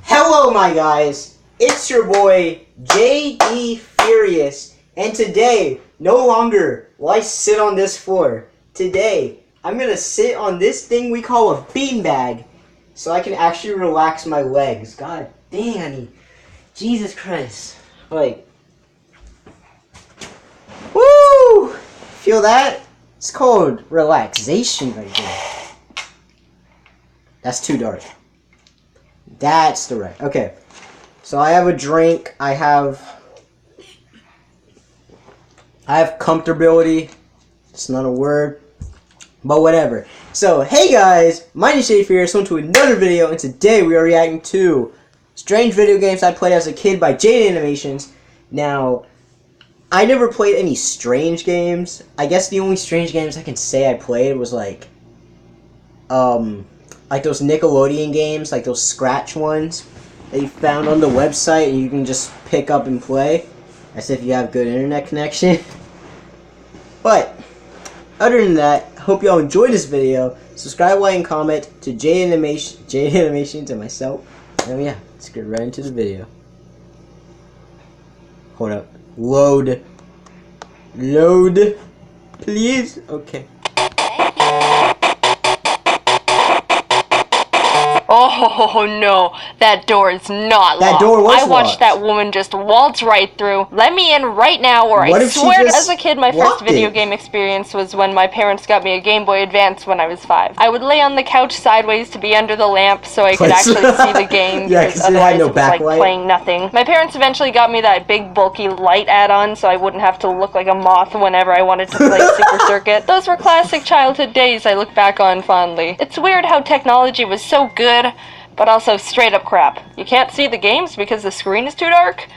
Hello my guys, it's your boy JD Furious, and today, no longer will I sit on this floor. Today, I'm gonna sit on this thing we call a beanbag, so I can actually relax my legs. God dang, honey. Jesus Christ. Like, woo! Feel that? It's called relaxation right there. That's too dark. That's the right. Okay. So I have a drink. I have comfortability. It's not a word. But whatever. So, hey guys, my name is JD Furious. Welcome to another video, and today we are reacting to strange video games I played as a kid by Jaiden Animations. Now, I never played any strange games. I guess the only strange games I can say I played was like those Nickelodeon games, like those Scratch ones that you found on the website and you can just pick up and play as if you have good internet connection. But other than that, hope y'all enjoyed this video. Subscribe, like, and comment to Jaiden Animations and myself. And yeah, let's get right into the video. Hold up. Load, please. Okay. Oh no, that door is not locked. That door was I watched locked. that woman just waltz right through. Let me in right now, or I swear to... As a kid, my first video game experience was when my parents got me a Game Boy Advance when I was 5. I would lay on the couch sideways to be under the lamp so I could actually see the game. Yeah, because it had no backlight. Like playing nothing. My parents eventually got me that big bulky light add-on so I wouldn't have to look like a moth whenever I wanted to play Super Circuit. Those were classic childhood days I look back on fondly. It's weird how technology was so good, but also straight up crap. You can't see the games because the screen is too dark?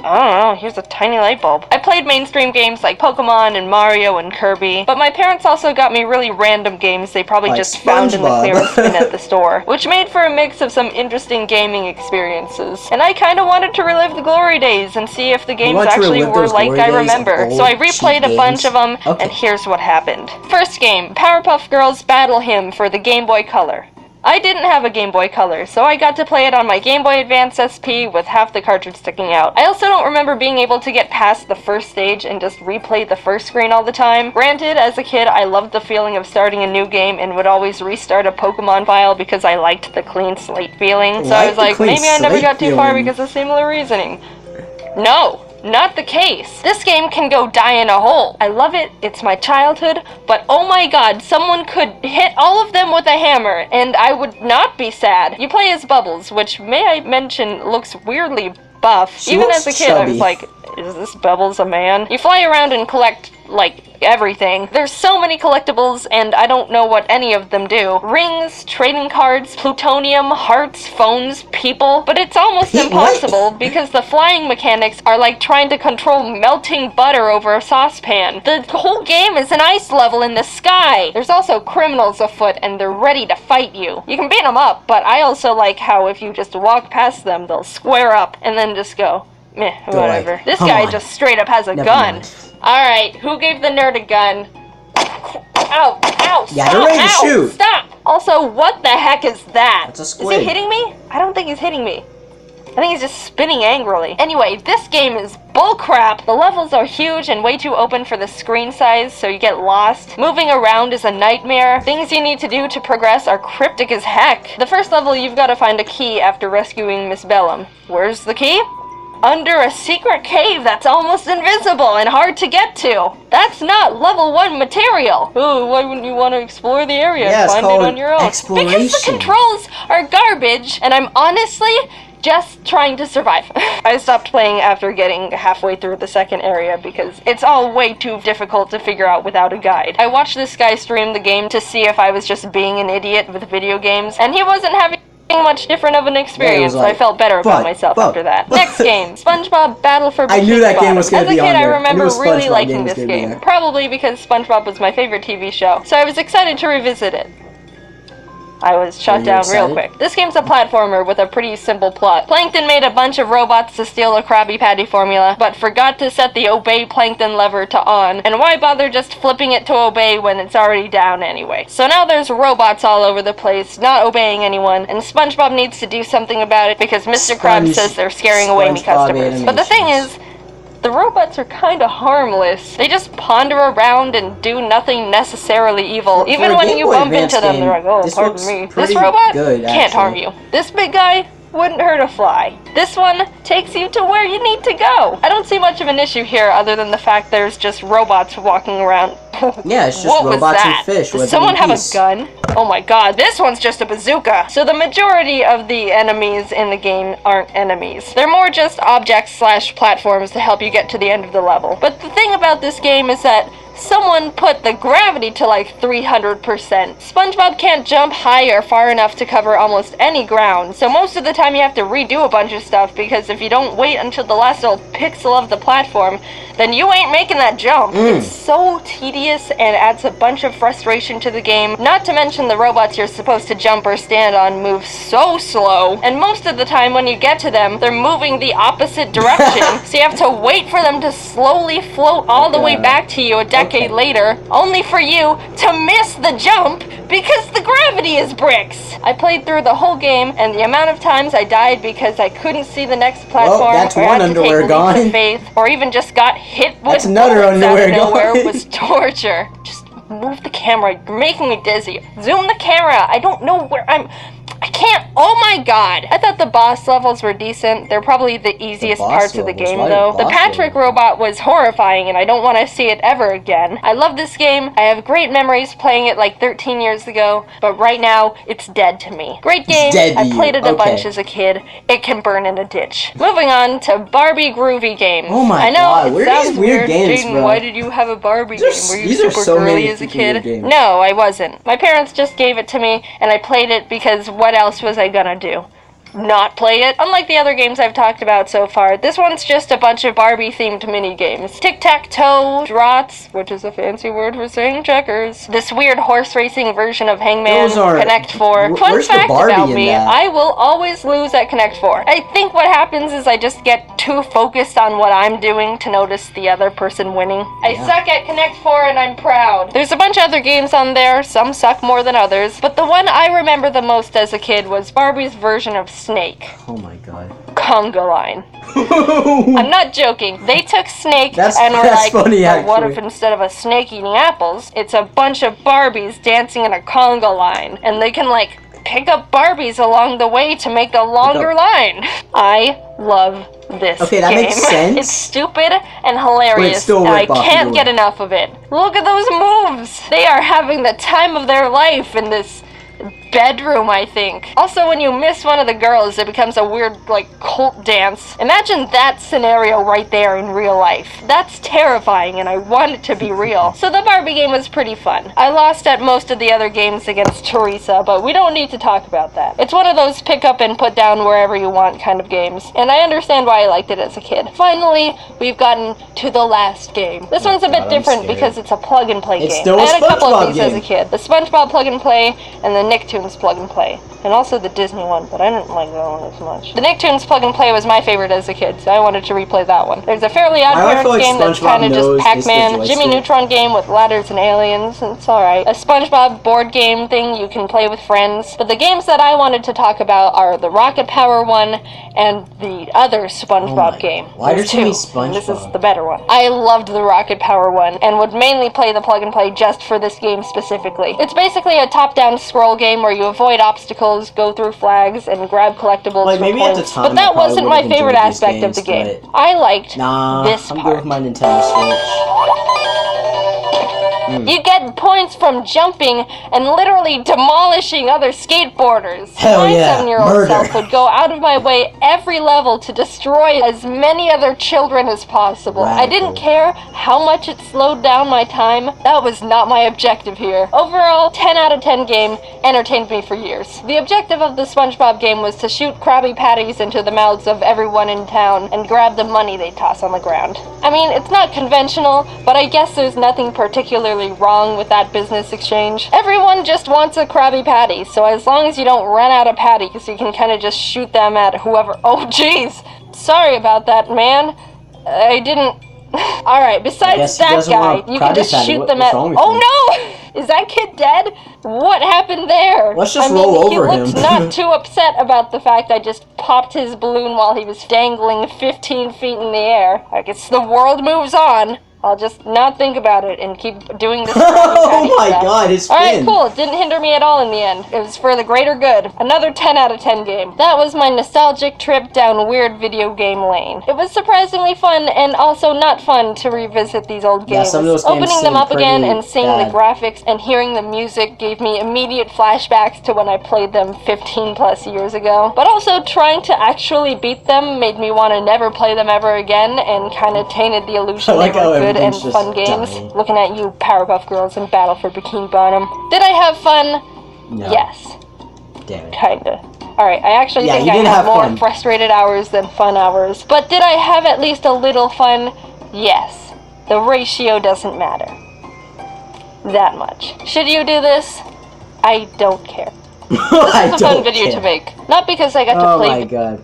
I don't know, here's a tiny light bulb. I played mainstream games like Pokemon and Mario and Kirby, but my parents also got me really random games they probably like just found in the clearance bin at the store, which made for a mix of some interesting gaming experiences. And I kinda wanted to relive the glory days and see if the games actually were like I remember. So I replayed a bunch of them, and here's what happened. First game, Powerpuff Girls Battle Hymn for the Game Boy Color. I didn't have a Game Boy Color, so I got to play it on my Game Boy Advance SP with half the cartridge sticking out. I also don't remember being able to get past the first stage and just replay the first screen all the time. Granted, as a kid, I loved the feeling of starting a new game and would always restart a Pokemon file because I liked the clean slate feeling. So I was like, maybe I never got too far because of similar reasoning. No. Not the case. This game can go die in a hole. I love it, it's my childhood, but oh my god, someone could hit all of them with a hammer, and I would not be sad. You play as Bubbles, which, may I mention, looks weirdly buff. Even as a kid, I was like, is this Bubbles a man? You fly around and collect, like, everything. There's so many collectibles, and I don't know what any of them do. Rings, trading cards, plutonium, hearts, phones, people. But it's almost impossible because the flying mechanics are like trying to control melting butter over a saucepan. The whole game is an ice level in the sky. There's also criminals afoot, and they're ready to fight you. You can beat them up, but I also like how if you just walk past them, they'll square up and then just go, meh, whatever. This guy just straight up has a gun. Alright, who gave the nerd a gun? Ow, ow, yeah, they're ready to shoot. Stop! Also, what the heck is that? That's a squid. Is he hitting me? I don't think he's hitting me. I think he's just spinning angrily. Anyway, this game is bullcrap. The levels are huge and way too open for the screen size, so you get lost. Moving around is a nightmare. Things you need to do to progress are cryptic as heck. The first level, you've got to find a key after rescuing Miss Bellum. Where's the key? Under a secret cave that's almost invisible and hard to get to. That's not level 1 material. Oh, why wouldn't you want to explore the area and find it on your own? Exploration. Because the controls are garbage, and I'm honestly just trying to survive. I stopped playing after getting halfway through the second area because it's all way too difficult to figure out without a guide. I watched this guy stream the game to see if I was just being an idiot with video games, and he wasn't having much different of an experience, so I felt better about myself after that. Next game, SpongeBob Battle for Bikini Bottom. I knew that game was going to be on there. As a kid, I remember really liking this game, probably because SpongeBob was my favorite TV show, so I was excited to revisit it. I was shut down real quick. This game's a platformer with a pretty simple plot. Plankton made a bunch of robots to steal a Krabby Patty formula, but forgot to set the obey Plankton lever to on, and why bother just flipping it to obey when it's already down anyway? So now there's robots all over the place, not obeying anyone, and SpongeBob needs to do something about it because Mr. Krabs says they're scaring away me customers. But the thing is, the robots are kind of harmless. They just ponder around and do nothing necessarily evil. Even when you bump into them, they're like, oh, pardon me. This robot can't harm you. This big guy wouldn't hurt a fly. This one takes you to where you need to go. I don't see much of an issue here other than the fact there's just robots walking around. Yeah, it's just robots and fish. Does someone have a gun? Oh my god, this one's just a bazooka. So the majority of the enemies in the game aren't enemies. They're more just objects/platforms to help you get to the end of the level. But the thing about this game is that someone put the gravity to like 300%. SpongeBob can't jump high or far enough to cover almost any ground, so most of the time you have to redo a bunch of stuff because if you don't wait until the last little pixel of the platform, then you ain't making that jump. It's so tedious and adds a bunch of frustration to the game. Not to mention the robots you're supposed to jump or stand on move so slow, and most of the time when you get to them, they're moving the opposite direction, so you have to wait for them to slowly float all the way back to you a decade later, only for you to miss the jump because the gravity is bricks. I played through the whole game, and the amount of times I died because I couldn't see the next platform, well, that's or one had to underwear take gone. leaps of faith, or even just got hit with That's another bullets out underwear of nowhere gone. was torture. Just move the camera. You're making me dizzy. Zoom the camera. I don't know where I can't. Oh my god. I thought the boss levels were decent. They're probably the easiest parts of the game, though. The Patrick robot was horrifying, and I don't want to see it ever again. I love this game. I have great memories playing it like 13 years ago, but right now, it's dead to me. Great game. I played it a bunch as a kid. It can burn in a ditch. Moving on to Barbie Groovy games. Oh my god, where are these weird games, Jaiden, bro? why did you have a Barbie game? Were you these are super so girly many as a kid? games. No, I wasn't. My parents just gave it to me, and I played it because what else was I gonna do? Not play it? Unlike the other games I've talked about so far, this one's just a bunch of Barbie-themed mini-games. Tic-tac-toe, draughts, which is a fancy word for saying checkers. This weird horse racing version of Hangman, Connect 4. Fun fact about me, I will always lose at Connect 4. I think what happens is I just get too focused on what I'm doing to notice the other person winning. I suck at Connect 4 and I'm proud. There's a bunch of other games on there, some suck more than others, but the one I remember the most as a kid was Barbie's version of Snake. Oh my god. Conga line. I'm not joking. They took Snake and were like, funny, well, what if instead of a snake eating apples, it's a bunch of Barbies dancing in a conga line, and they can like pick up Barbies along the way to make a longer line. I love this Okay, that game. makes sense. It's stupid and hilarious, and I can't get enough of it. Look at those moves! They are having the time of their life in this bedroom, I think. Also, when you miss one of the girls, it becomes a weird, like, cult dance. Imagine that scenario right there in real life. That's terrifying, and I want it to be real. So the Barbie game was pretty fun. I lost at most of the other games against Teresa, but we don't need to talk about that. It's one of those pick up and put down wherever you want kind of games, and I understand why I liked it as a kid. Finally, we've gotten to the last game. This one's a bit different because it's a plug and play game. Still I had a couple of these game. as a kid. The SpongeBob plug and play, and the Nicktoons plug and play, and also the Disney one, but I didn't like that one as much. The Nicktoons plug and play was my favorite as a kid, so I wanted to replay that one. There's a Fairly Odd Parents game that's kind of just Pac-Man, Jimmy Neutron game with ladders and aliens, and it's alright. A SpongeBob board game thing you can play with friends, but the games that I wanted to talk about are the Rocket Power one and the other SpongeBob game. Why There's too many two, SpongeBob? and this is the better one. I loved the Rocket Power one, and would mainly play the plug and play just for this game specifically. It's basically a top-down scroll game where you avoid obstacles, go through flags, and grab collectibles for points. But that wasn't my favorite aspect of the game. I liked this part. I'm good with my Nintendo Switch. You get points from jumping and literally demolishing other skateboarders. Hell my yeah, 7-year-old self would go out of my way every level to destroy as many other children as possible. I didn't care how much it slowed down my time. That was not my objective here. Overall, 10 out of 10 game, entertained me for years. The objective of the SpongeBob game was to shoot Krabby Patties into the mouths of everyone in town and grab the money they toss on the ground. I mean, it's not conventional, but I guess there's nothing particularly particularly wrong with that business exchange. Everyone just wants a Krabby Patty, so as long as you don't run out of patties, you can kind of just shoot them at whoever. Oh, jeez. Sorry about that, man. I didn't... Alright, besides that guy, you can just shoot them at... Oh no! Is that kid dead? What happened there? Let's just roll over him. He looked not too upset about the fact I just popped his balloon while he was dangling 15 feet in the air. I guess the world moves on. I'll just not think about it and keep doing this. Oh my god, his fin! Alright, cool. It didn't hinder me at all in the end. It was for the greater good. Another 10 out of 10 game. That was my nostalgic trip down weird video game lane. It was surprisingly fun and also not fun to revisit these old games. Yeah, some of those games Opening them up again and seeing bad. the graphics and hearing the music gave me immediate flashbacks to when I played them 15 plus years ago. But also trying to actually beat them made me want to never play them ever again and kind of tainted the illusion they were good and fun games. Dying. Looking at you, Powerpuff Girls and Battle for Bikini Bottom. Did I have fun? No. Yes. Damn it. Kinda. Alright, I actually think you I did had have more fun. frustrated hours than fun hours. But did I have at least a little fun? Yes. The ratio doesn't matter. That much. Should you do this? I don't care. This is a fun video to make. Not because I got to play... Oh my god.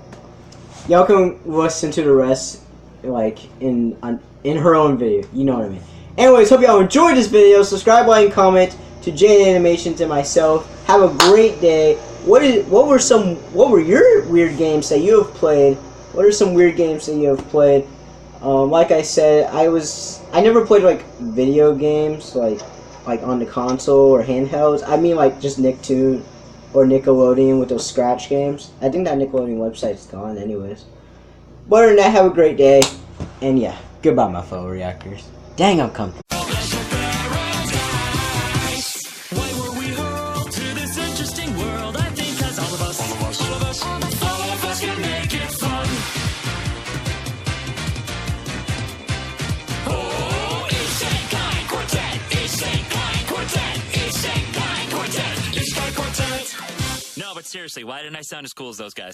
Y'all can listen to the rest, like, in her own video. You know what I mean. Anyways, hope y'all enjoyed this video. Subscribe, like, and comment to Jaiden Animations and myself. Have a great day. What were your weird games that you have played? What are some weird games that you have played? Like I said, I never played like video games like on the console or handhelds. I mean like just Nicktoon or Nickelodeon with those scratch games. I think that Nickelodeon website's gone anyways. But other than that, have a great day. And yeah, goodbye my fellow reactors. Dang, I'm coming. No, but seriously, why didn't I sound as cool as those guys?